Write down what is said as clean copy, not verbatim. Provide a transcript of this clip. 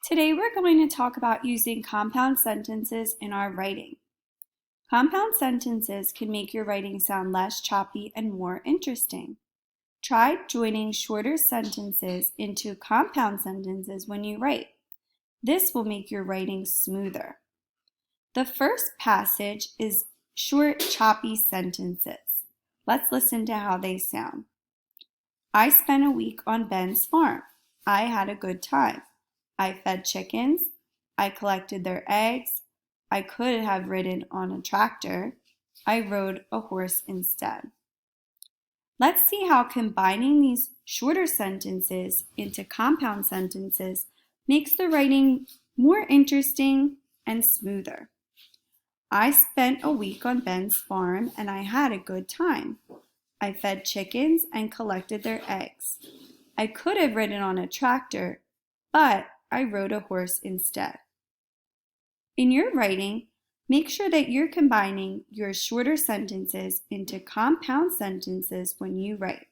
Today we're going to talk about using compound sentences in our writing. Compound sentences can make your writing sound less choppy and more interesting. Try joining shorter sentences into compound sentences when you write. This will make your writing smoother. The first passage is short, choppy sentences. Let's listen to how they sound. I spent a week on Ben's farm. I had a good time. I fed chickens. I collected their eggs. I could have ridden on a tractor. I rode a horse instead. Let's see how combining these shorter sentences into compound sentences makes the writing more interesting and smoother. I spent a week on Ben's farm and I had a good time. I fed chickens and collected their eggs. I could have ridden on a tractor, but I rode a horse instead. In your writing, make sure that you're combining your shorter sentences into compound sentences when you write.